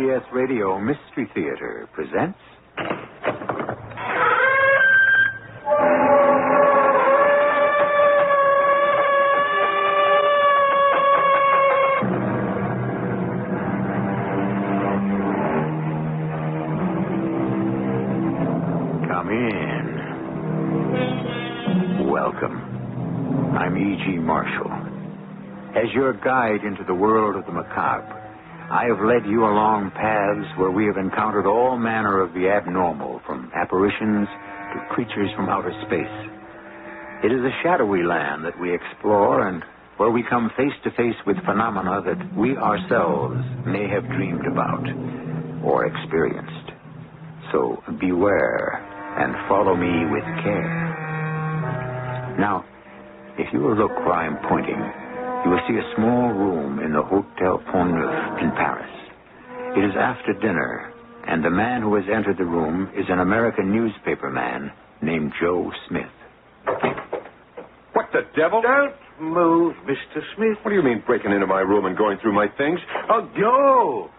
CBS Radio Mystery Theater presents... Come in. Welcome. I'm E.G. Marshall. As your guide into the world of the macabre, I have led you along paths where we have encountered all manner of the abnormal, from apparitions to creatures from outer space. It is a shadowy land that we explore and where we come face to face with phenomena that we ourselves may have dreamed about or experienced. So beware and follow me with care. Now, if you will look where I am pointing, you will see a small room in the Hotel Pont-Neuf in Paris. It is after dinner, and the man who has entered the room is an American newspaper man named Joe Smith. What the devil? Don't move, Mr. Smith. What do you mean, breaking into my room and going through my things? Oh, go!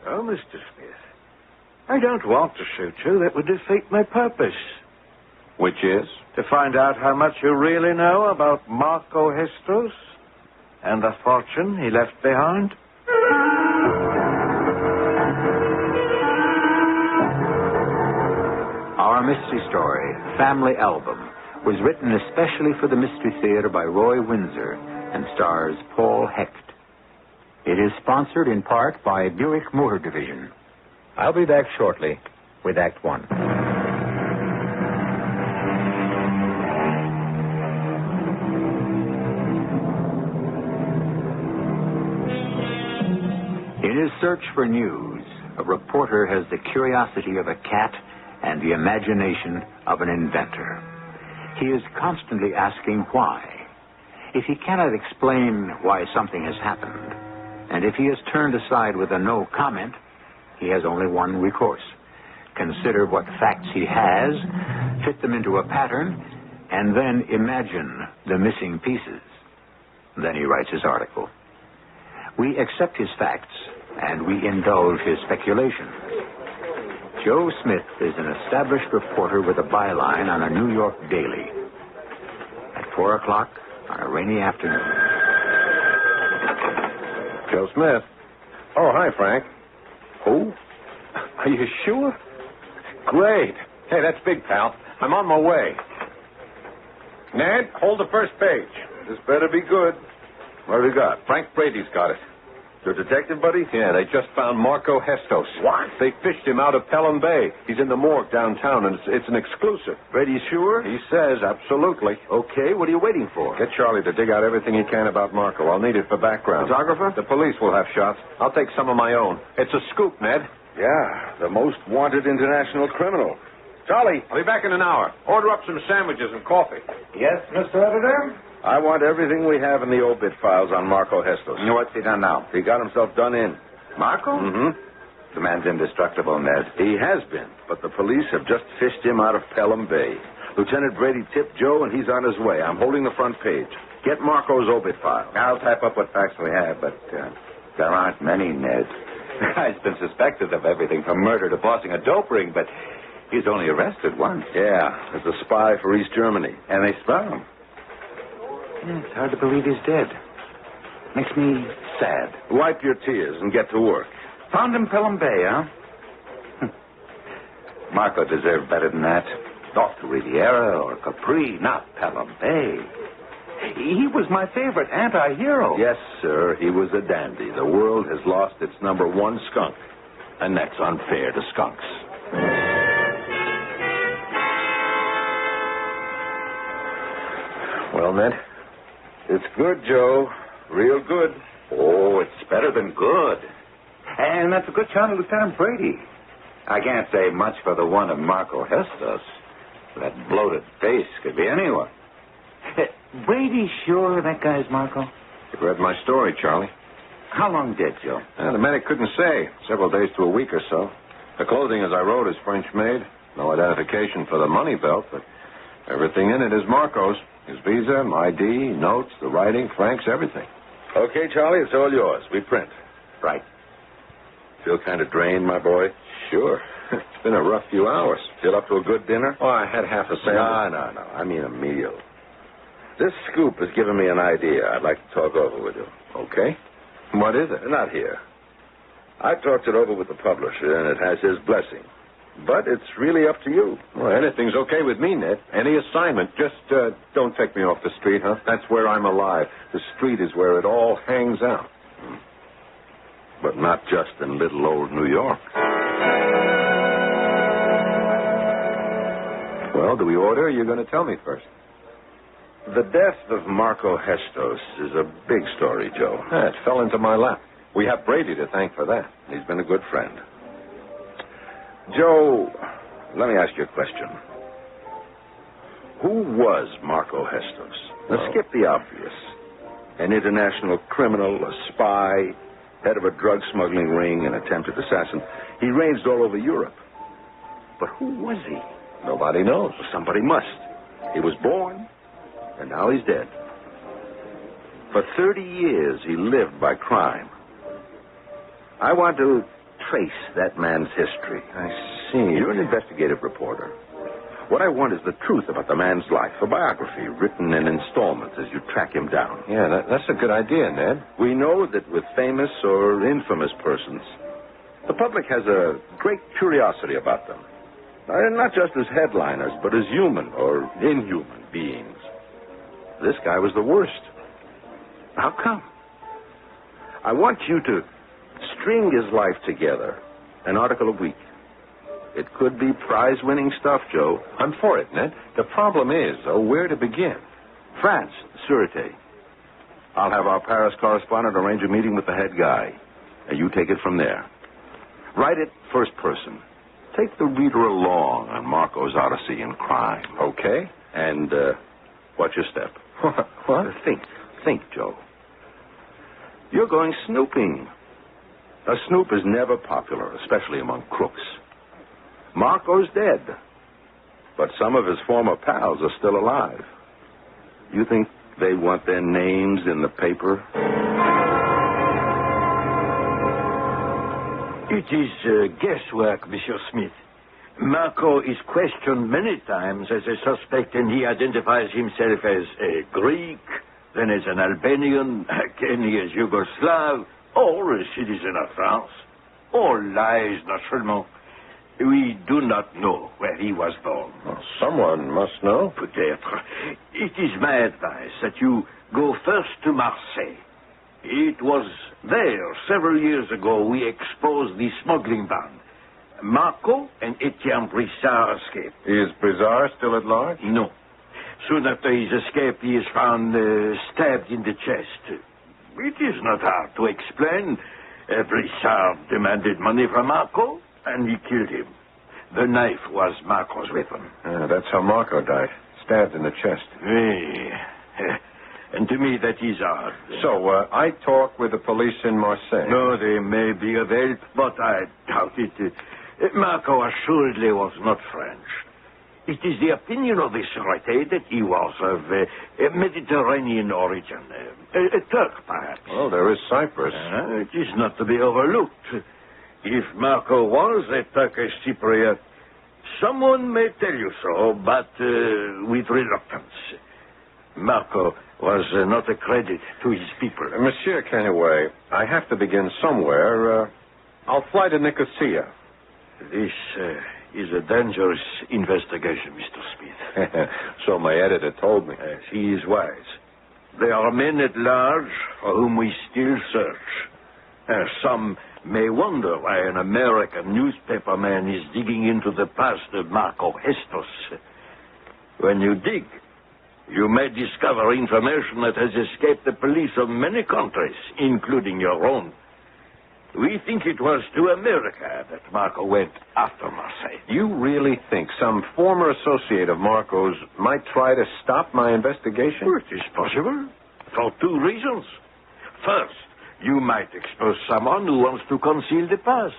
Oh, Mr. Smith. I don't want to shoot you. That would defeat my purpose. Which is? To find out how much you really know about Marco Hestos and the fortune he left behind. Our mystery story, Family Album, was written especially for the Mystery Theater by Roy Windsor and stars Paul Hecht. It is sponsored in part by Buick Motor Division. I'll be back shortly with Act One. In his search for news, a reporter has the curiosity of a cat and the imagination of an inventor. He is constantly asking why. If he cannot explain why something has happened, and if he is turned aside with a no comment, he has only one recourse. Consider what facts he has, fit them into a pattern, and then imagine the missing pieces. Then he writes his article. We accept his facts, and we indulge his speculations. Joe Smith is an established reporter with a byline on a New York daily. At 4 o'clock on a rainy afternoon. Joe Smith. Oh, hi, Frank. Who? Are you sure? Great. Hey, that's big, pal. I'm on my way. Ned, hold the first page. This better be good. What have we got? Frank Brady's got it. Your detective buddy? Yeah, they just found Marco Hestos. What? They fished him out of Pelham Bay. He's in the morgue downtown, and it's an exclusive. Brady sure? He says, absolutely. Okay, what are you waiting for? Get Charlie to dig out everything he can about Marco. I'll need it for background. Photographer? The police will have shots. I'll take some of my own. It's a scoop, Ned. Yeah, the most wanted international criminal. Charlie. I'll be back in an hour. Order up some sandwiches and coffee. Yes, Mr. Editor? I want everything we have in the obit files on Marco Hestos. What's he done now? He got himself done in. Marco? Mm-hmm. The man's indestructible, Ned. He has been, but the police have just fished him out of Pelham Bay. Lieutenant Brady tipped Joe, and he's on his way. I'm holding the front page. Get Marco's obit file. I'll type up what facts we have, but there aren't many, Ned. The guy's been suspected of everything from murder to bossing a dope ring, but he's only arrested once. Yeah, as a spy for East Germany. And they spun him. Yeah, it's hard to believe he's dead. Makes me sad. Wipe your tears and get to work. Found him Pelham Bay, huh? Marco deserved better than that. Off to Riviera or Capri, not Pelham Bay. He was my favorite anti-hero. Yes, sir, he was a dandy. The world has lost its number one skunk, and that's unfair to skunks. Well, Ned? It's good, Joe. Real good. Oh, it's better than good. And that's a good shot of Lieutenant Brady. I can't say much for the one of Marco Hestos. That bloated face could be anyone. Brady sure that guy's Marco? You've read my story, Charlie. How long dead, Joe? The medic couldn't say. Several days to a week or so. The clothing, as I wrote, is French-made. No identification for the money belt, but everything in it is Marco's. His visa, ID, notes, the writing, Frank's, everything. Okay, Charlie, it's all yours. We print. Right. Feel kind of drained, my boy? Sure. It's been a rough few hours. Feel up to a good dinner? Oh, I had half a sandwich. No. I mean a meal. This scoop has given me an idea I'd like to talk over with you. Okay. What is it? Not here. I talked it over with the publisher, and it has his blessing. But it's really up to you. Well, anything's okay with me, Ned. Any assignment. Just don't take me off the street, huh? That's where I'm alive. The street is where it all hangs out. But not just in little old New York. Well, do we order, or are you going to tell me first? The death of Marco Hestos is a big story, Joe. It fell into my lap. We have Brady to thank for that. He's been a good friend. Joe, let me ask you a question. Who was Marco Hestos? Let's skip the obvious. An international criminal, a spy, head of a drug smuggling ring, an attempted assassin. He ranged all over Europe. But who was he? Nobody knows. Well, somebody must. He was born, and now he's dead. For 30 years, he lived by crime. I want to trace that man's history. I see. You're an investigative reporter. What I want is the truth about the man's life, a biography written in installments as you track him down. Yeah, that's a good idea, Ned. We know that with famous or infamous persons, the public has a great curiosity about them. Not just as headliners, but as human or inhuman beings. This guy was the worst. How come? I want you to string his life together, an article a week. It could be prize-winning stuff, Joe. I'm for it, Ned. The problem is, where to begin? France, Sûreté. I'll have our Paris correspondent arrange a meeting with the head guy, and you take it from there. Write it first person. Take the reader along on Marco's odyssey in crime. Okay. And, what's your step? What? Think, Joe. You're going snooping. A snoop is never popular, especially among crooks. Marco's dead, but some of his former pals are still alive. You think they want their names in the paper? It is guesswork, Monsieur Smith. Marco is questioned many times as a suspect, and he identifies himself as a Greek, then as an Albanian, again as Yugoslav, or a citizen of France. All lies, naturellement. We do not know where he was born. Well, someone must know. Peut-être. It is my advice that you go first to Marseille. It was there, several years ago, we exposed the smuggling band. Marco and Etienne Brissard escaped. Is Brizard still at large? No. Soon after his escape, he is found stabbed in the chest. It is not hard to explain. Brissard demanded money from Marco, and he killed him. The knife was Marco's weapon. That's how Marco died. Stabbed in the chest. And to me, that is odd. So, I talk with the police in Marseille. No, they may be of help, but I doubt it. Marco assuredly was not French. It is the opinion of the Sûreté that he was of Mediterranean origin. A Turk, perhaps. Well, there is Cyprus. It is not to be overlooked. If Marco was a Turkish Cypriot, someone may tell you so, but with reluctance. Marco was not a credit to his people. Monsieur Kenneway, I have to begin somewhere. I'll fly to Nicosia. This is a dangerous investigation, Mr. Smith. So my editor told me. Yes, he is wise. There are men at large for whom we still search. Some may wonder why an American newspaperman is digging into the past of Marco Hestos. When you dig, you may discover information that has escaped the police of many countries, including your own. We think it was to America that Marco went after Marseille. You really think some former associate of Marco's might try to stop my investigation? Well, it is possible, for two reasons. First, you might expose someone who wants to conceal the past.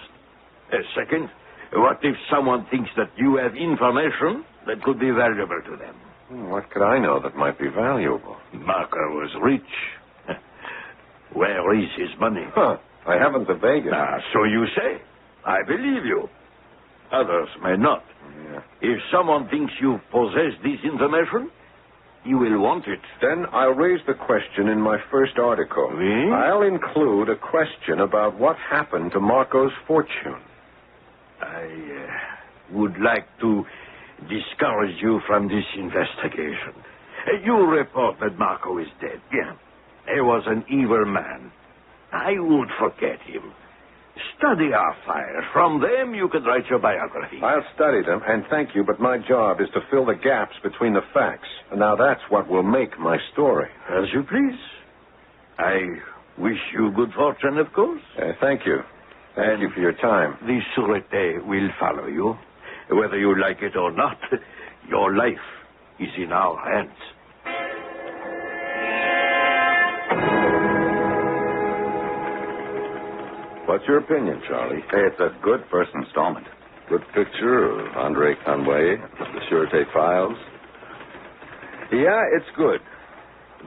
Second, what if someone thinks that you have information that could be valuable to them? What could I know that might be valuable? Marco was rich. Where is his money? I haven't the vaguest. So you say. I believe you. Others may not. Yeah. If someone thinks you possess this information, you will want it. Then I'll raise the question in my first article. Oui? I'll include a question about what happened to Marco's fortune. I would like to discourage you from this investigation. You report that Marco is dead. Yeah. He was an evil man. I would forget him. Study our files. From them, you could write your biography. I'll study them, and thank you, but my job is to fill the gaps between the facts. And now that's what will make my story. As you please. I wish you good fortune, of course. Thank you. Thank you for your time. The Sûreté will follow you. Whether you like it or not, your life is in our hands. What's your opinion, Charlie? It's a good first installment. Good picture of Andre Conway, the Sûreté files. Yeah, it's good.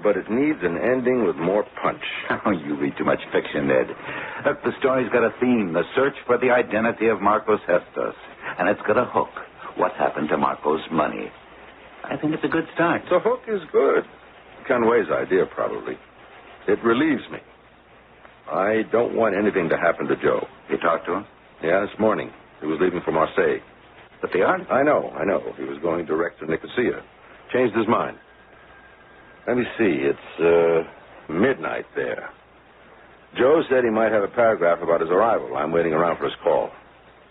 But it needs an ending with more punch. Oh, you read too much fiction, Ned. Look, the story's got a theme, the search for the identity of Marcos Hestos. And it's got a hook. What happened to Marco's money? I think it's a good start. The hook is good. Conway's idea, probably. It relieves me. I don't want anything to happen to Joe. You talked to him? Yeah, this morning. He was leaving for Marseille. But the artist? I know. He was going direct to Nicosia. Changed his mind. Let me see. It's midnight there. Joe said he might have a paragraph about his arrival. I'm waiting around for his call.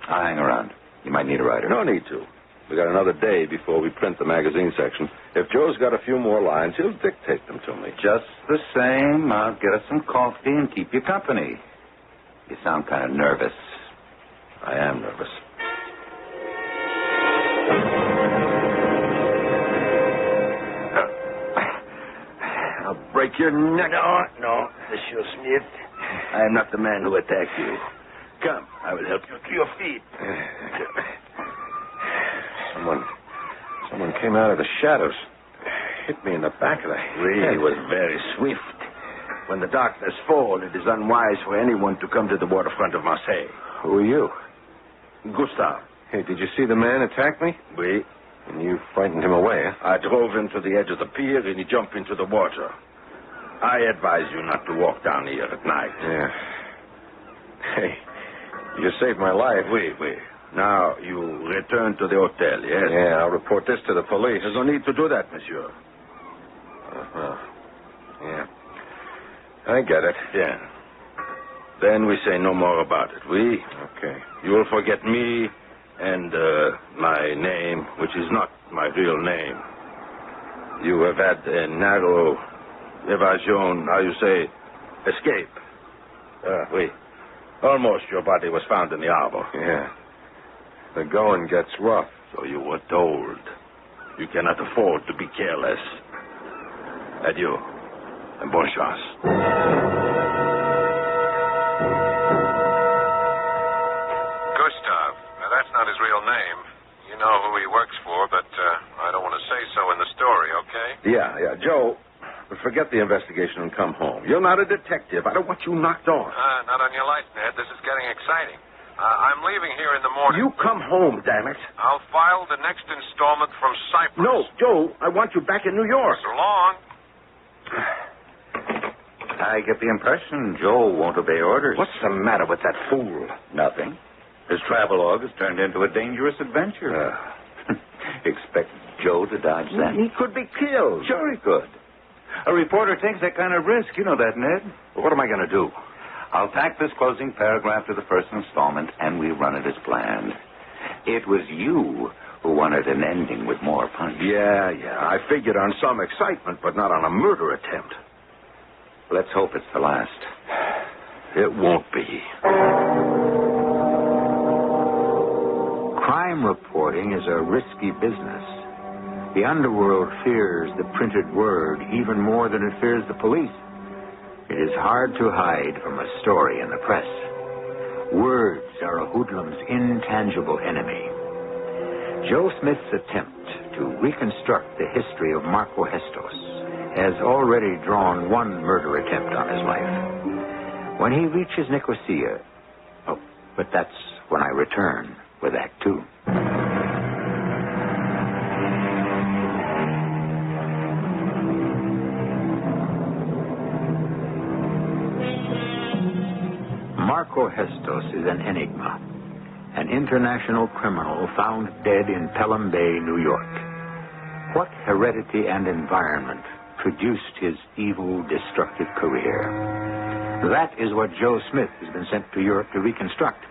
I'll hang around. You might need a writer. No need to. We got another day before we print the magazine section. If Joe's got a few more lines, he'll dictate them to me. Just the same, I'll get us some coffee and keep you company. You sound kind of nervous. I am nervous. I'll break your neck. No, Monsieur Smith. I am not the man who attacked you. Come, I will help you to your feet. Someone came out of the shadows. Hit me in the back of the head. He was very swift. When the darkness falls, it is unwise for anyone to come to the waterfront of Marseille. Who are you? Gustave. Hey, did you see the man attack me? Oui. And you frightened him away, huh? I drove him to the edge of the pier and he jumped into the water. I advise you not to walk down here at night. Yeah. Hey, you saved my life. Oui. Now, you return to the hotel, yes? Yeah, I'll report this to the police. There's no need to do that, monsieur. Yeah. I get it. Yeah. Then we say no more about it, oui? Okay. You will forget me and my name, which is not my real name. You have had a narrow evasion, how you say, escape. Oui. Almost your body was found in the harbor. Yeah. The going gets rough. So you were told. You cannot afford to be careless. Adieu. And bonne chance. Gustave. Now, that's not his real name. You know who he works for, but I don't want to say so in the story, okay? Yeah. Joe, forget the investigation and come home. You're not a detective. I don't want you knocked off. Not on your life, Ned. This is getting exciting. I'm leaving here in the morning. You come home, damn it. I'll file the next installment from Cyprus. No, Joe, I want you back in New York. So long. I get the impression Joe won't obey orders. What's the matter with that fool? Nothing. His travelogue has turned into a dangerous adventure. Expect Joe to dodge that? He could be killed. Sure he could. A reporter takes that kind of risk. You know that, Ned. Well, what am I going to do? I'll tack this closing paragraph to the first installment, and we run it as planned. It was you who wanted an ending with more punch. Yeah. I figured on some excitement, but not on a murder attempt. Let's hope it's the last. It won't be. Crime reporting is a risky business. The underworld fears the printed word even more than it fears the police. It is hard to hide from a story in the press. Words are a hoodlum's intangible enemy. Joe Smith's attempt to reconstruct the history of Marco Hestos has already drawn one murder attempt on his life. When he reaches Nicosia... Oh, but that's when I return with Act Two. Marco Hestos is an enigma, an international criminal found dead in Pelham Bay, New York. What heredity and environment produced his evil, destructive career? That is what Joe Smith has been sent to Europe to reconstruct.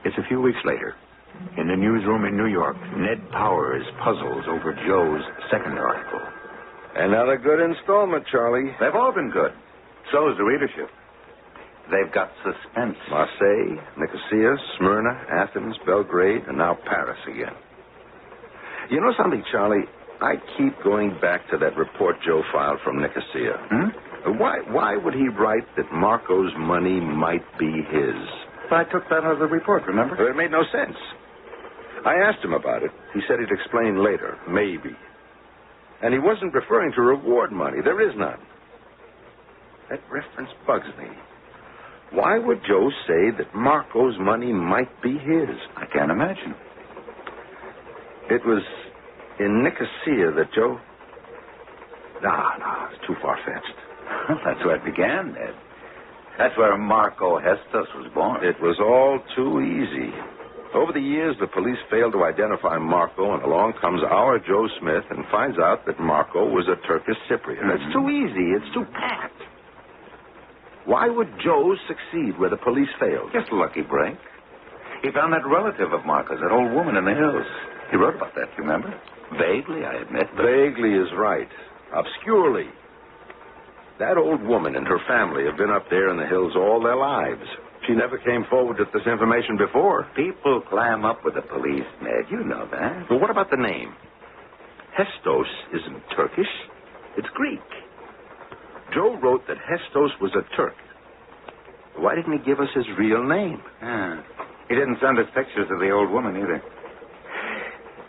It's a few weeks later. In the newsroom in New York, Ned Powers puzzles over Joe's second article. Another good installment, Charlie. They've all been good. So is the readership. They've got Suspense. Marseille, Nicosia, Smyrna, Athens, Belgrade, and now Paris again. You know something, Charlie? I keep going back to that report Joe filed from Nicosia. Why would he write that Marco's money might be his? I took that out of the report, remember? It made no sense. I asked him about it. He said he'd explain later, maybe. And he wasn't referring to reward money. There is none. That reference bugs me. Why would Joe say that Marco's money might be his? I can't imagine. It was in Nicosia that Joe... No, it's too far-fetched. That's where it began, Ned. That's where Marco Hestos was born. It was all too easy. Over the years, the police failed to identify Marco, and along comes our Joe Smith and finds out that Marco was a Turkish Cypriot. That's too easy. It's too pat. Why would Joe succeed where the police failed? Just a lucky break. He found that relative of Marco's, that old woman in the hills. He wrote about that, you remember? Vaguely, I admit. But... Vaguely is right. Obscurely. That old woman and her family have been up there in the hills all their lives. She never came forward with this information before. People clam up with the police, Ned. You know that. But what about the name? Hestos isn't Turkish. It's Greek. Joe wrote that Hestos was a Turk. Why didn't he give us his real name? He didn't send us pictures of the old woman either.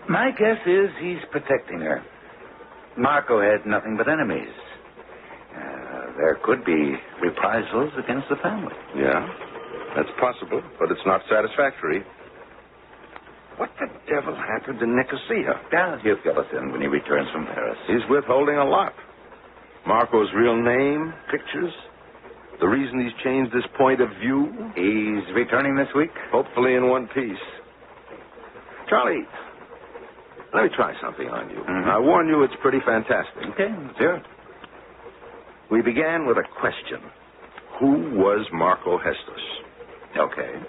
My guess is he's protecting her. Marco had nothing but enemies. There could be reprisals against the family. Yeah, that's possible, but it's not satisfactory. What the devil happened to Nicosia? He'll fill us in when he returns from Paris. He's withholding a lot. Marco's real name, pictures, the reason he's changed his point of view. He's returning this week? Hopefully in one piece. Charlie, let me try something on you. I warn you, it's pretty fantastic. Okay, let's hear it. We began with a question. Who was Marco Hestos? Okay.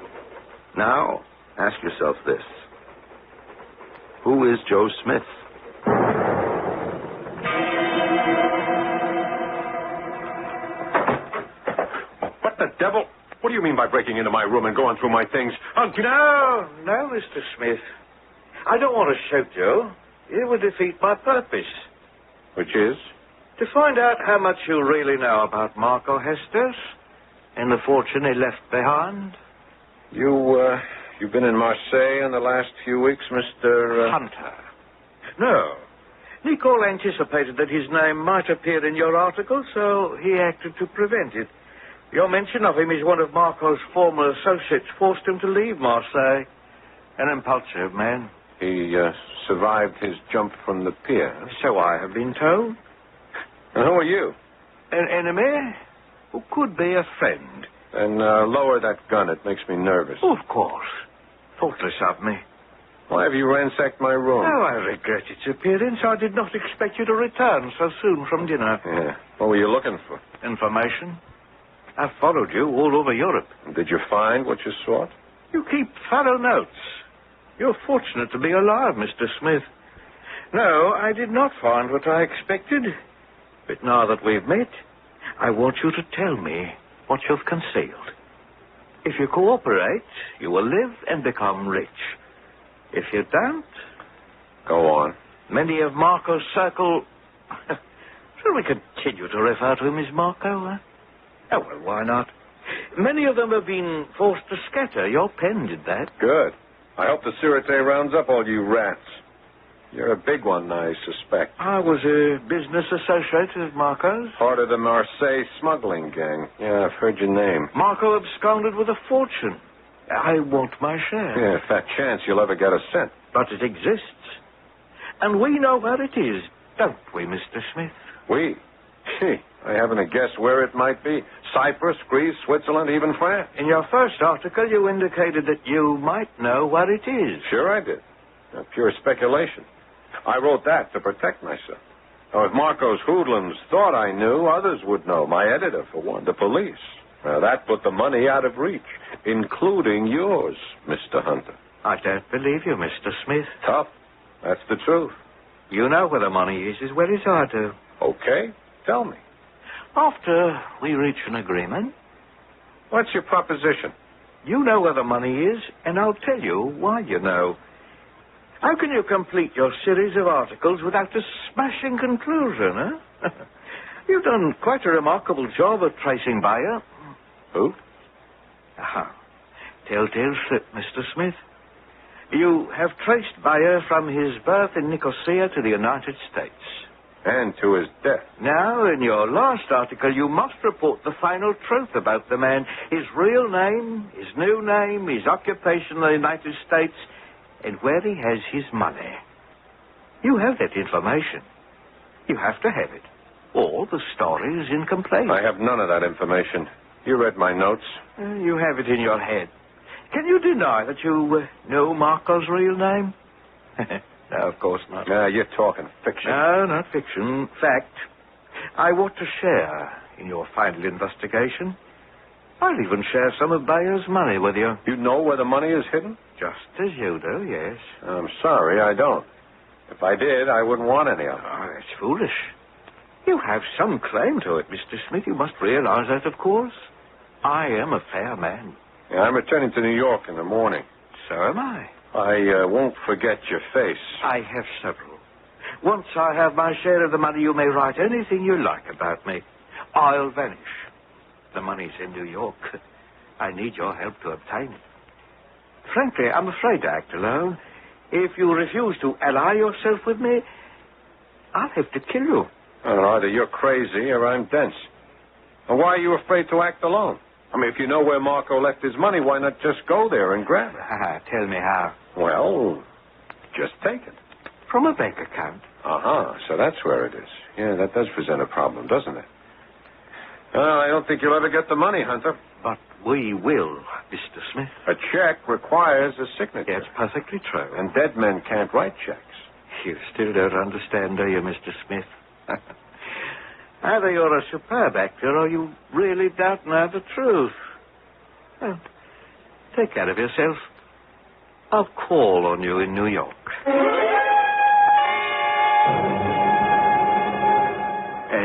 Now, ask yourself this. Who is Joe Smith? What the devil? What do you mean by breaking into my room and going through my things? No, Mr. Smith. I don't want to shout you. It would defeat my purpose. Which is? To find out how much you really know about Marco Hestos and the fortune he left behind. You've been in Marseille in the last few weeks, Mr. Hunter. No. Nicole anticipated that his name might appear in your article, so he acted to prevent it. Your mention of him as one of Marco's former associates forced him to leave Marseille. An impulsive man. He survived his jump from the pier. So I have been told. And who are you? An enemy? Who could be a friend. Then lower that gun. It makes me nervous. Oh, of course. Thoughtless of me. Why have you ransacked my room? Oh, I regret its appearance. I did not expect you to return so soon from dinner. Yeah. What were you looking for? Information. I've followed you all over Europe. Did you find what you sought? You keep thorough notes. You're fortunate to be alive, Mr. Smith. No, I did not find what I expected. But now that we've met, I want you to tell me what you've concealed. If you cooperate, you will live and become rich. If you don't... Go on. Many of Marco's circle... Shall we continue to refer to him as Marco, huh? Oh, well, why not? Many of them have been forced to scatter. Your pen did that. Good. I hope the Sûreté rounds up all you rats. You're a big one, I suspect. I was a business associate of Marco's. Part of the Marseille smuggling gang. Yeah, I've heard your name. Marco absconded with a fortune. I want my share. Yeah, fat chance you'll ever get a cent. But it exists. And we know where it is, don't we, Mr. Smith? We? Gee, I haven't a guess where it might be. Cyprus, Greece, Switzerland, even France. In your first article, you indicated that you might know where it is. Sure I did. Pure speculation. I wrote that to protect myself. Now, if Marco's hoodlums thought I knew, others would know. My editor, for one, the police. Now, that put the money out of reach, including yours, Mr. Hunter. I don't believe you, Mr. Smith. Tough. That's the truth. You know where the money is as well as I do. Okay. Tell me. After we reach an agreement... What's your proposition? You know where the money is, and I'll tell you why you know. How can you complete your series of articles without a smashing conclusion, huh? You've done quite a remarkable job of tracing Bayer. Who? Aha. Telltale slip, Mr. Smith. You have traced Bayer from his birth in Nicosia to the United States. And to his death. Now, in your last article, you must report the final truth about the man. His real name, his new name, his occupation in the United States, and where he has his money. You have that information. You have to have it, or the story is incomplete. I have none of that information. You read my notes. You have it in your head. Can you deny that you know Marco's real name? No, of course not. You're talking fiction. No, not fiction. Fact. I want to share in your final investigation. I'll even share some of Bayer's money with you. You know where the money is hidden? Just as you do, yes. I'm sorry, I don't. If I did, I wouldn't want any of it. Oh, that's foolish. You have some claim to it, Mr. Smith. You must realize that, of course. I am a fair man. Yeah, I'm returning to New York in the morning. So am I. I won't forget your face. I have several. Once I have my share of the money, you may write anything you like about me. I'll vanish. The money's in New York. I need your help to obtain it. Frankly, I'm afraid to act alone. If you refuse to ally yourself with me, I'll have to kill you. Either you're crazy or I'm dense. And why are you afraid to act alone? I mean, if you know where Marco left his money, why not just go there and grab it? Tell me how. Well, just take it. From a bank account. So that's where it is. Yeah, that does present a problem, doesn't it? I don't think you'll ever get the money, Hunter. But we will, Mr. Smith. A check requires a signature. That's perfectly true. And dead men can't write checks. You still don't understand, do you, Mr. Smith? Either you're a superb actor or you really don't know the truth. Well, take care of yourself. I'll call on you in New York.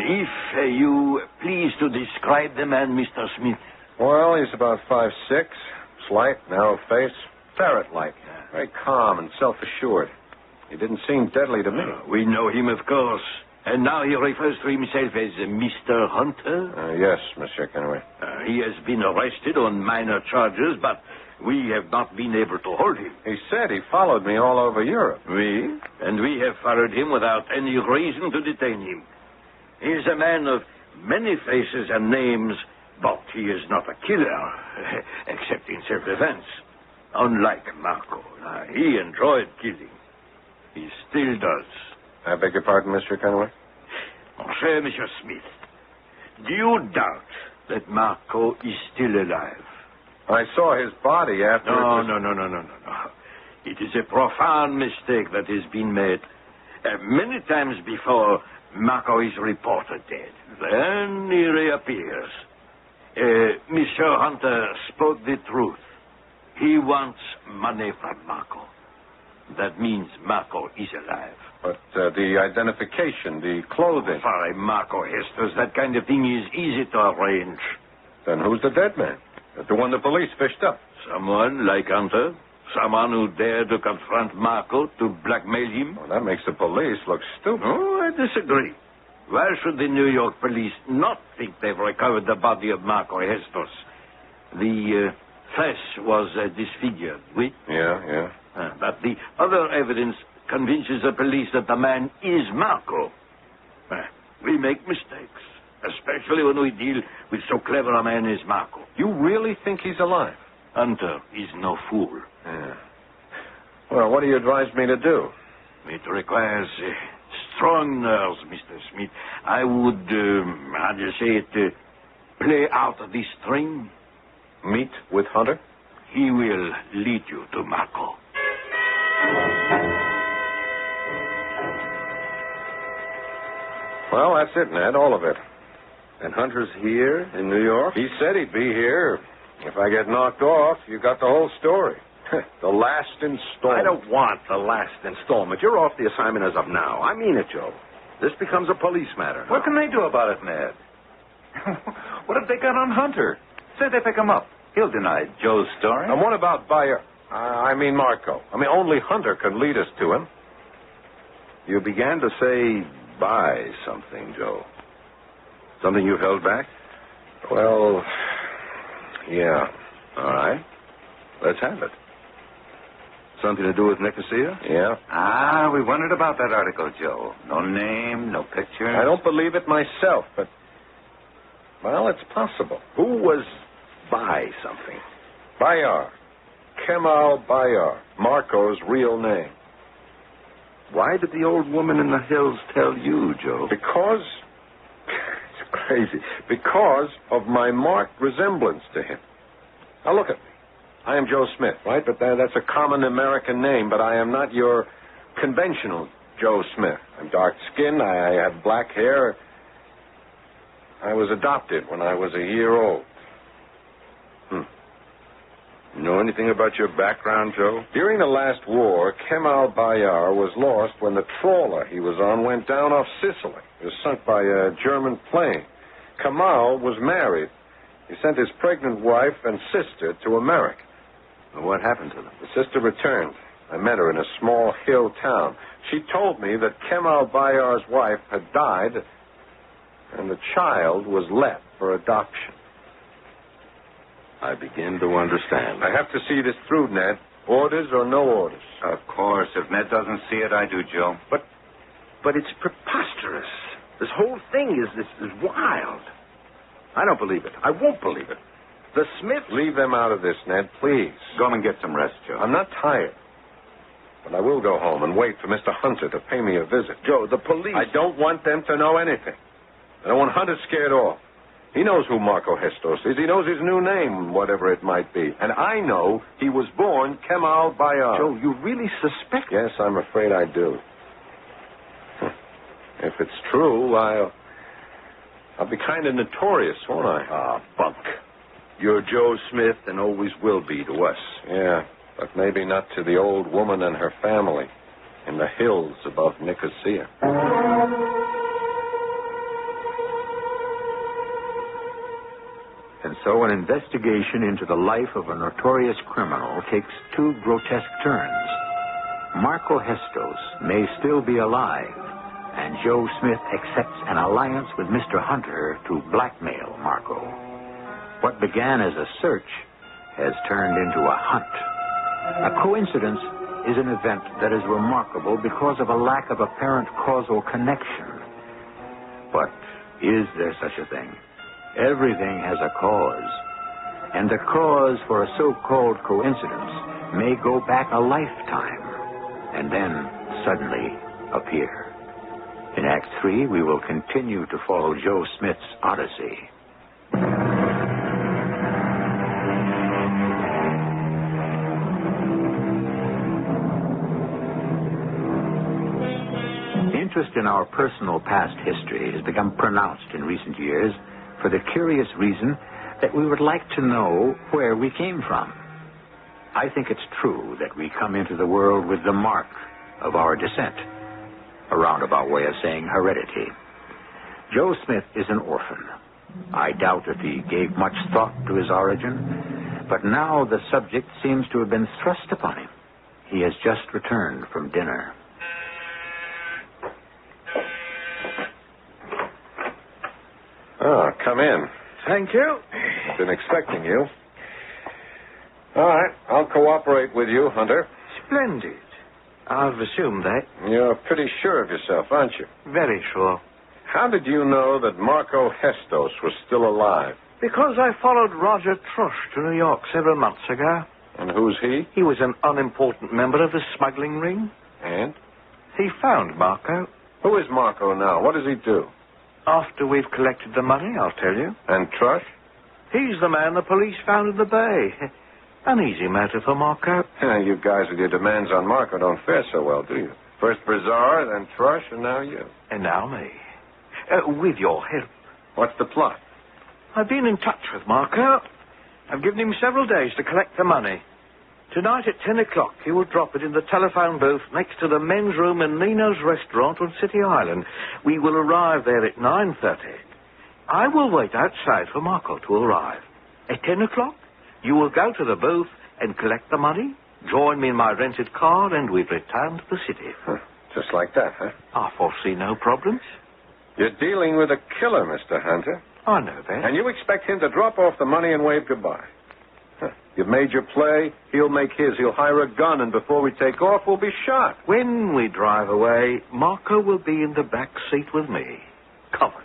If you please to describe the man, Mr. Smith. Well, he's about 5'6", slight, narrow face, ferret-like, very calm and self-assured. He didn't seem deadly to me. We know him, of course. And now he refers to himself as Mr. Hunter? Yes, Monsieur Kenway. He has been arrested on minor charges, but we have not been able to hold him. He said he followed me all over Europe. And we have followed him without any reason to detain him. He is a man of many faces and names, but he is not a killer, except in self-defense. Unlike Marco. He enjoyed killing. He still does. I beg your pardon, Mr. Kenway? Cher Monsieur Smith, do you doubt that Marco is still alive? I saw his body after... No. It is a profound mistake that has been made. Many times before, Marco is reported dead. Then he reappears. Monsieur Hunter spoke the truth. He wants money from Marco. That means Marco is alive. But the identification, the clothing... For a Marco Hestos, that kind of thing is easy to arrange. Then who's the dead man? The one the police fished up? Someone like Hunter. Someone who dared to confront Marco, to blackmail him. Well, that makes the police look stupid. Oh, I disagree. Why should the New York police not think they've recovered the body of Marco Hestos? The flesh was disfigured, oui? Yeah. But the other evidence convinces the police that the man is Marco. We make mistakes, especially when we deal with so clever a man as Marco. You really think he's alive? Hunter is no fool. Yeah. Well, what do you advise me to do? It requires strong nerves, Mr. Smith. I would, how do you say it, play out this string. Meet with Hunter? He will lead you to Marco. Well, that's it, Ned, all of it. And Hunter's here in New York? He said he'd be here. If I get knocked off, you got the whole story. The last installment. I don't want the last installment. You're off the assignment as of now. I mean it, Joe. This becomes a police matter. What can they do about it, Ned? What have they got on Hunter? Say they pick him up. He'll deny Joe's story. And what about Marco? Only Hunter can lead us to him. You began to say buy something, Joe. Something you've held back? Well, yeah. All right. Let's have it. Something to do with Nicosia? Yeah. We wondered about that article, Joe. No name, no picture. I don't believe it myself, but, well, it's possible. Who was buy something? Bayar. Kemal Bayar. Marco's real name. Why did the old woman in the hills tell you, Joe? Because, it's crazy, because of my marked resemblance to him. Now, look at me. I am Joe Smith, right? But that's a common American name, but I am not your conventional Joe Smith. I'm dark-skinned, I have black hair. I was adopted when I was a year old. You know anything about your background, Joe? During the last war, Kemal Bayar was lost when the trawler he was on went down off Sicily. It was sunk by a German plane. Kemal was married. He sent his pregnant wife and sister to America. Well, what happened to them? The sister returned. I met her in a small hill town. She told me that Kemal Bayar's wife had died and the child was left for adoption. I begin to understand. I have to see this through, Ned. Orders or no orders. Of course. If Ned doesn't see it, I do, Joe. But it's preposterous. This whole thing is wild. I don't believe it. I won't believe it. The Smiths... Leave them out of this, Ned, please. Go and get some rest, Joe. I'm not tired. But I will go home and wait for Mr. Hunter to pay me a visit. Joe, the police... I don't want them to know anything. I don't want Hunter scared off. He knows who Marco Hestos is. He knows his new name, whatever it might be. And I know he was born Kemal Bayar. Joe, you really suspect... Yes, I'm afraid I do. If it's true, I'll be kind of notorious, won't I? Bunk. You're Joe Smith and always will be to us. Yeah, but maybe not to the old woman and her family in the hills above Nicosia. And so an investigation into the life of a notorious criminal takes two grotesque turns. Marco Hestos may still be alive, and Joe Smith accepts an alliance with Mr. Hunter to blackmail Marco. What began as a search has turned into a hunt. A coincidence is an event that is remarkable because of a lack of apparent causal connection. But is there such a thing? Everything has a cause. And the cause for a so-called coincidence may go back a lifetime and then suddenly appear. In Act 3, we will continue to follow Joe Smith's odyssey. Interest in our personal past history has become pronounced in recent years for the curious reason that we would like to know where we came from. I think it's true that we come into the world with the mark of our descent, a roundabout way of saying heredity. Joe Smith is an orphan. I doubt if he gave much thought to his origin, but now the subject seems to have been thrust upon him. He has just returned from dinner. Oh, come in. Thank you. Been expecting you. All right, I'll cooperate with you, Hunter. Splendid. I've assumed that. You're pretty sure of yourself, aren't you? Very sure. How did you know that Marco Hestos was still alive? Because I followed Roger Trush to New York several months ago. And who's he? He was an unimportant member of the smuggling ring. And? He found Marco. Who is Marco now? What does he do? After we've collected the money, I'll tell you. And Trush? He's the man the police found in the bay. An easy matter for Marco. You guys with your demands on Marco don't fare so well, do you? First Brizard, then Trush, and now you. And now me. With your help. What's the plot? I've been in touch with Marco. I've given him several days to collect the money. Tonight at 10 o'clock, he will drop it in the telephone booth next to the men's room in Nino's restaurant on City Island. We will arrive there at 9:30. I will wait outside for Marco to arrive. At 10 o'clock, you will go to the booth and collect the money, join me in my rented car, and we return to the city. Just like that, huh? I foresee no problems. You're dealing with a killer, Mr. Hunter. I know that. And you expect him to drop off the money and wave goodbye. You've made your play, he'll make his. He'll hire a gun, and before we take off, we'll be shot. When we drive away, Marco will be in the back seat with me, covered.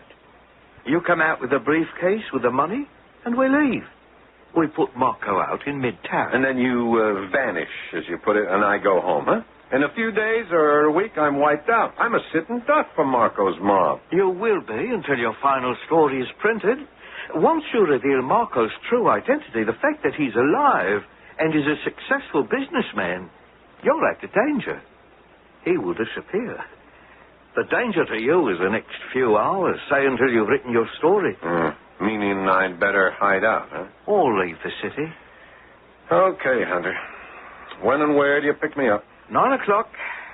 You come out with a briefcase with the money, and we leave. We put Marco out in midtown. And then you vanish, as you put it, and I go home, huh? In a few days or a week, I'm wiped out. I'm a sitting duck for Marco's mob. You will be until your final story is printed. Once you reveal Marco's true identity, the fact that he's alive and is a successful businessman, you're at a danger. He will disappear. The danger to you is the next few hours, say until you've written your story. Meaning I'd better hide out, huh? Or leave the city. Okay, Hunter. When and where do you pick me up? 9 o'clock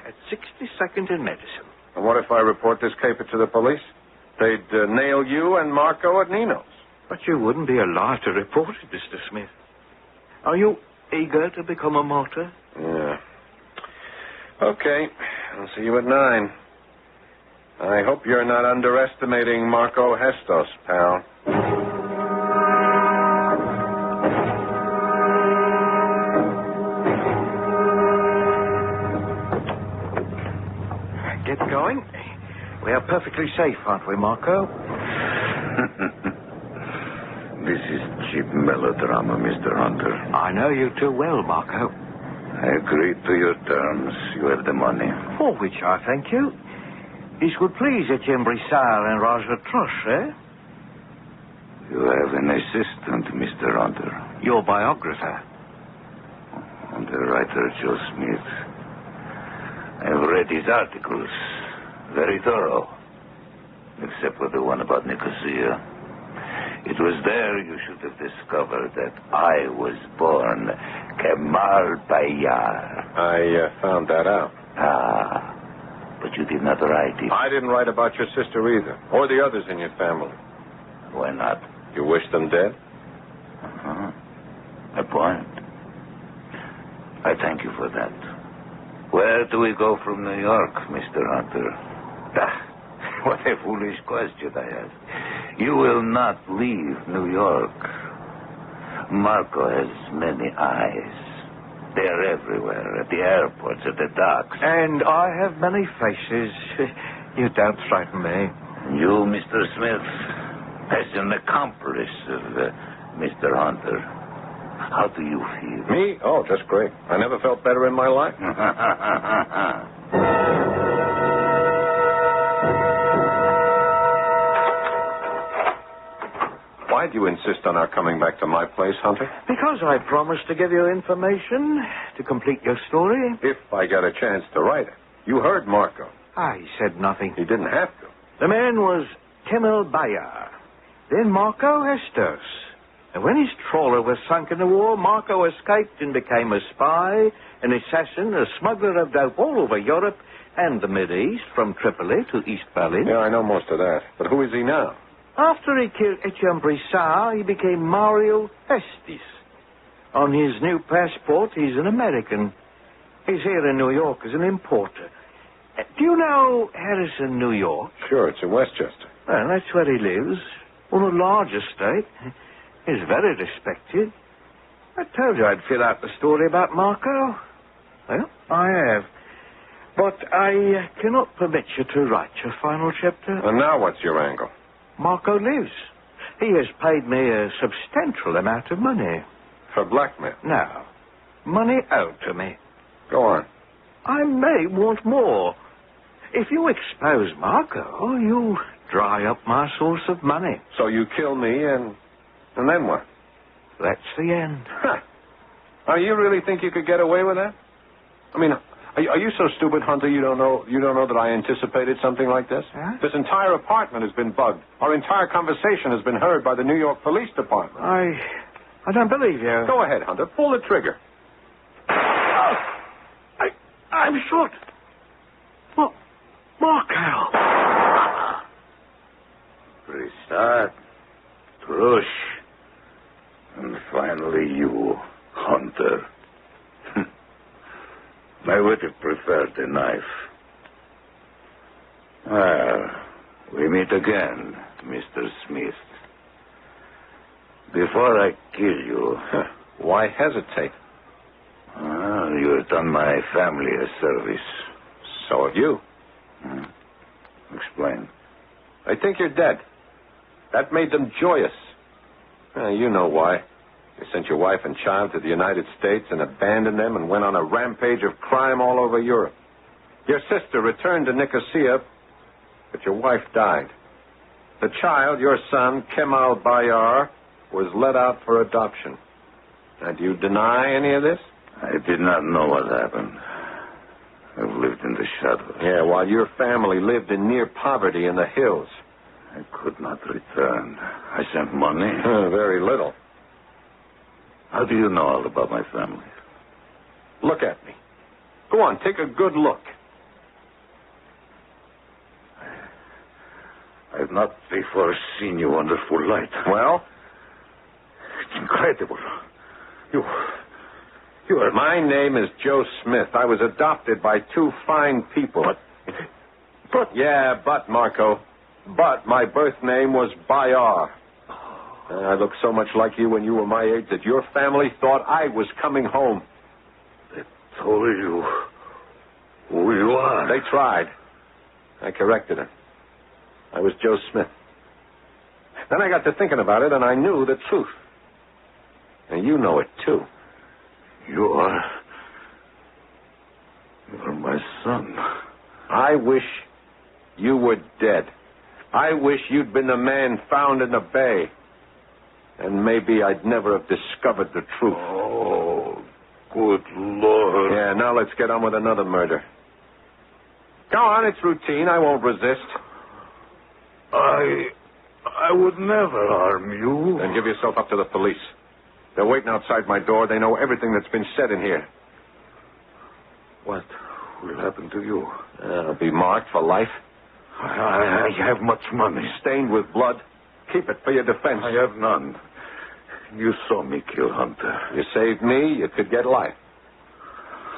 at 62nd and Madison. And what if I report this caper to the police? They'd nail you and Marco at Nino's. But you wouldn't be alive to report it, Mr. Smith. Are you eager to become a martyr? Yeah. Okay. I'll see you at 9. I hope you're not underestimating Marco Hestos, pal. Get going. We are perfectly safe, aren't we, Marco? This is cheap melodrama, Mr. Hunter. I know you too well, Marco. I agree to your terms. You have the money. For which I thank you. This would please Etienne Brissard and Roger Trush, eh? You have an assistant, Mr. Hunter. Your biographer. And the writer, Joe Smith. I've read his articles. Very thorough. Except for the one about Nicosia. It was there you should have discovered that I was born Kemal Bayar. I found that out. Ah, but you did not write it. I didn't write about your sister either, or the others in your family. Why not? You wish them dead? Uh-huh. A point. I thank you for that. Where do we go from New York, Mr. Hunter? What a foolish question I ask. You will not leave New York. Marco has many eyes. They are everywhere, at the airports, at the docks. And I have many faces. You don't frighten me. You, Mr. Smith, as an accomplice of Mr. Hunter, how do you feel? Me? Oh, just great. I never felt better in my life. Why do you insist on our coming back to my place, Hunter? Because I promised to give you information to complete your story. If I got a chance to write it. You heard Marco. He said nothing. He didn't have to. The man was Kemal Bayar. Then Marco Hestos. And when his trawler was sunk in the war, Marco escaped and became a spy, an assassin, a smuggler of dope all over Europe and the Mideast, from Tripoli to East Berlin. Yeah, I know most of that. But who is he now? After he killed Etienne Brissard, he became Mario Estes. On his new passport, he's an American. He's here in New York as an importer. Do you know Harrison, New York? Sure, it's in Westchester. Well, that's where he lives. On a large estate. He's very respected. I told you I'd fill out the story about Marco. Well, I have. But I cannot permit you to write your final chapter. And now what's your angle? Marco lives. He has paid me a substantial amount of money. For blackmail? No. Money owed to me. Go on. I may want more. If you expose Marco, you dry up my source of money. So you kill me, and then what? That's the end. Huh. Now, you really think you could get away with that? I mean, are you so stupid, Hunter, you don't know that I anticipated something like this? Huh? This entire apartment has been bugged. Our entire conversation has been heard by the New York Police Department. I don't believe you. Go ahead, Hunter. Pull the trigger. I'm shot. What? Marco. Brisat, Trush, and finally you, Hunter. I would have preferred the knife. Well, we meet again, Mr. Smith. Before I kill you... Why hesitate? You have done my family a service. So have you. Explain. They think you're dead. That made them joyous. You know why. You sent your wife and child to the United States and abandoned them and went on a rampage of crime all over Europe. Your sister returned to Nicosia, but your wife died. The child, your son, Kemal Bayar, was let out for adoption. Now, do you deny any of this? I did not know what happened. I've lived in the shadows. Yeah, while your family lived in near poverty in the hills. I could not return. I sent money. Very little. How do you know all about my family? Look at me. Go on, take a good look. I've not before seen you under full light. Well? It's incredible. You are... My name is Joe Smith. I was adopted by two fine people. But... Yeah, but, Marco. But my birth name was Bayar. I looked so much like you when you were my age that your family thought I was coming home. They told you who you are. They tried. I corrected it. I was Joe Smith. Then I got to thinking about it, and I knew the truth. And you know it, too. You are my son. I wish you were dead. I wish you'd been the man found in the bay. And maybe I'd never have discovered the truth. Oh, good Lord. Yeah, now let's get on with another murder. Go on, it's routine. I won't resist. I would never harm you. Then give yourself up to the police. They're waiting outside my door. They know everything that's been said in here. What will happen to you? I'll be marked for life. I have much money. Stained with blood. Keep it for your defense. I have none. You saw me kill Hunter. You saved me, you could get life.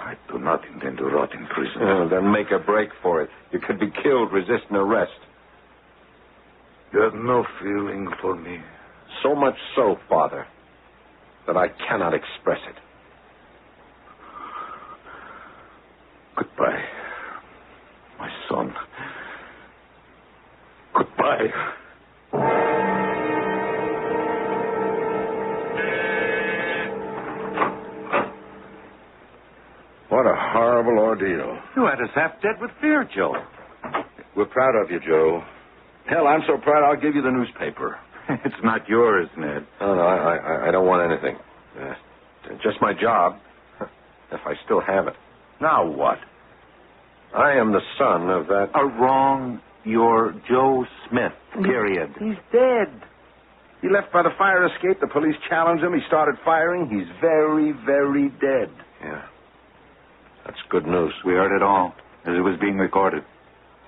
I do not intend to rot in prison. Then make a break for it. You could be killed resisting arrest. You have no feeling for me. So much so, Father, that I cannot express it. Goodbye, my son. Goodbye. What a horrible ordeal. You had us half dead with fear, Joe. We're proud of you, Joe. Hell, I'm so proud I'll give you the newspaper. It's not yours, Ned. No, I don't want anything. Just my job, if I still have it. Now what? I am the son of that... Wrong. You're Joe Smith, period. He's dead. He left by the fire escape. The police challenged him. He started firing. He's very, very dead. Yeah. That's good news. We heard it all as it was being recorded.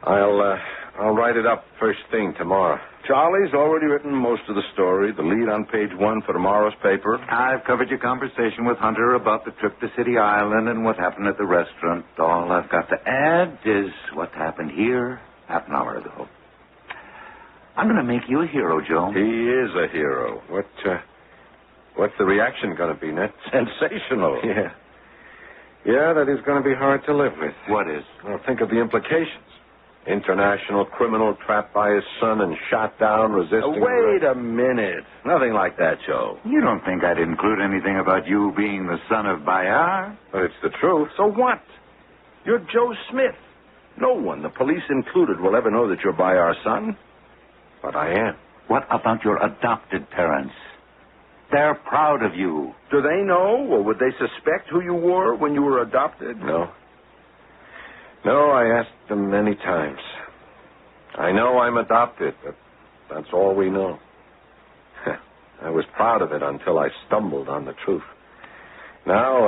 I'll write it up first thing tomorrow. Charlie's already written most of the story, the lead on page 1 for tomorrow's paper. I've covered your conversation with Hunter about the trip to City Island and what happened at the restaurant. All I've got to add is what happened here half an hour ago. I'm going to make you a hero, Joe. He is a hero. What's the reaction going to be, Ned? Sensational. Yeah. Yeah, that is going to be hard to live with. What is? Well, think of the implications. International criminal trapped by his son and shot down, resisting... Wait a minute. Nothing like that, Joe. You don't think I'd include anything about you being the son of Bayard? But it's the truth. So what? You're Joe Smith. No one, the police included, will ever know that you're Bayard's son. But I am. What about your adopted parents? They're proud of you. Do they know, or would they suspect who you were when you were adopted? No. No, I asked them many times. I know I'm adopted, but that's all we know. I was proud of it until I stumbled on the truth. Now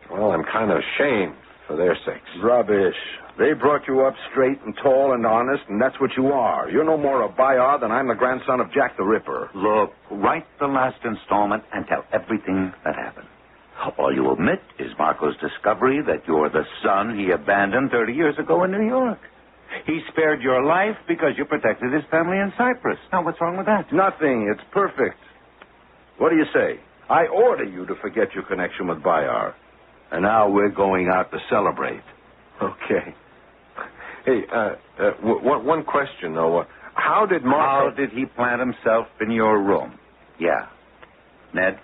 I'm kind of ashamed for their sakes. Rubbish. They brought you up straight and tall and honest, and that's what you are. You're no more a Bayard than I'm the grandson of Jack the Ripper. Look, write the last installment and tell everything that happened. All you omit is Marco's discovery that you're the son he abandoned 30 years ago in New York. He spared your life because you protected his family in Cyprus. Now, what's wrong with that? Nothing. It's perfect. What do you say? I order you to forget your connection with Bayard. And now we're going out to celebrate. Okay. Hey, one question, though. How did Marco... How did he plant himself in your room? Yeah. Ned?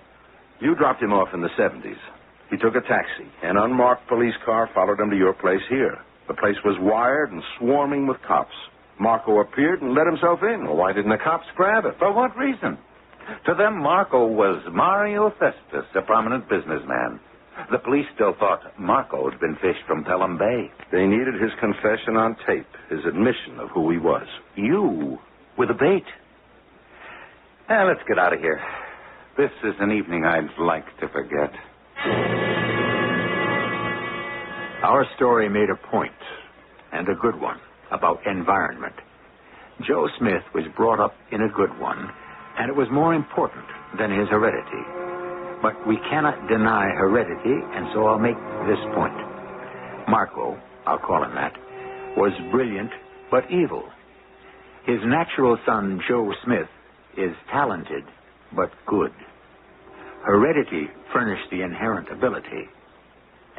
You dropped him off in the 70s. He took a taxi. An unmarked police car followed him to your place here. The place was wired and swarming with cops. Marco appeared and let himself in. Well, why didn't the cops grab him? For what reason? To them, Marco was Mario Festus, a prominent businessman. The police still thought Marco had been fished from Pelham Bay. They needed his confession on tape, his admission of who he was. You were the bait. Now, let's get out of here. This is an evening I'd like to forget. Our story made a point, and a good one, about environment. Joe Smith was brought up in a good one, and it was more important than his heredity. But we cannot deny heredity, and so I'll make this point. Marco, I'll call him that, was brilliant but evil. His natural son, Joe Smith, is talented but good. Heredity furnished the inherent ability.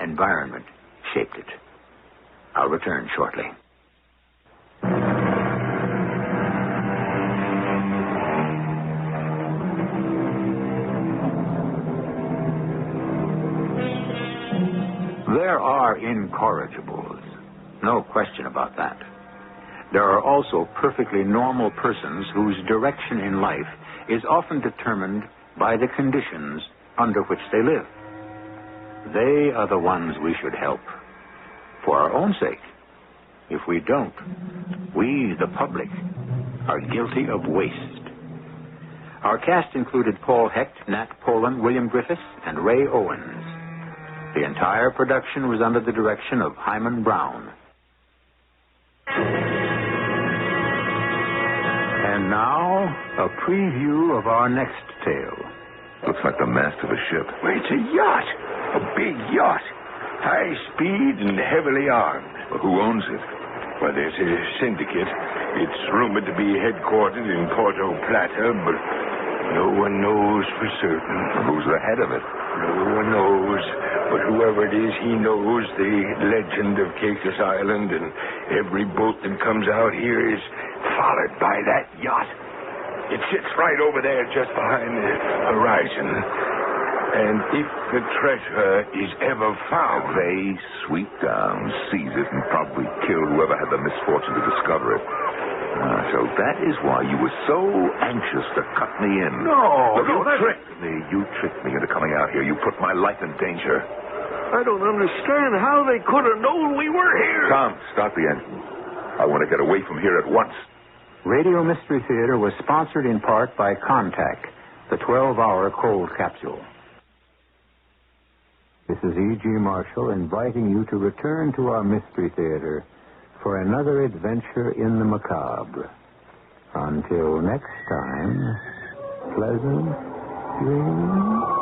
Environment shaped it. I'll return shortly. There are incorrigibles. No question about that. There are also perfectly normal persons whose direction in life is often determined by the conditions under which they live. They are the ones we should help, for our own sake. If we don't, we, the public, are guilty of waste. Our cast included Paul Hecht, Nat Poland, William Griffiths, and Ray Owens. The entire production was under the direction of Hyman Brown. And now, a preview of our next tale. Looks like the mast of a ship. Well, it's a yacht. A big yacht. High speed and heavily armed. Well, who owns it? Well, there's a syndicate. It's rumored to be headquartered in Porto Plata, but no one knows for certain. Who's the head of it? No one knows. But whoever it is, he knows the legend of Caicos Island, and every boat that comes out here is followed by that yacht. It sits right over there just behind the horizon. And if the treasure is ever found... They sweep down, seize it, and probably kill whoever had the misfortune to discover it. So that is why you were so anxious to cut me in. No, Look, you tricked me. You tricked me into coming out here. You put my life in danger. I don't understand how they could have known we were here. Tom, start the engine. I want to get away from here at once. Radio Mystery Theater was sponsored in part by Contact, the 12-hour cold capsule. This is E.G. Marshall inviting you to return to our Mystery Theater for another adventure in the macabre. Until next time, pleasant dreams.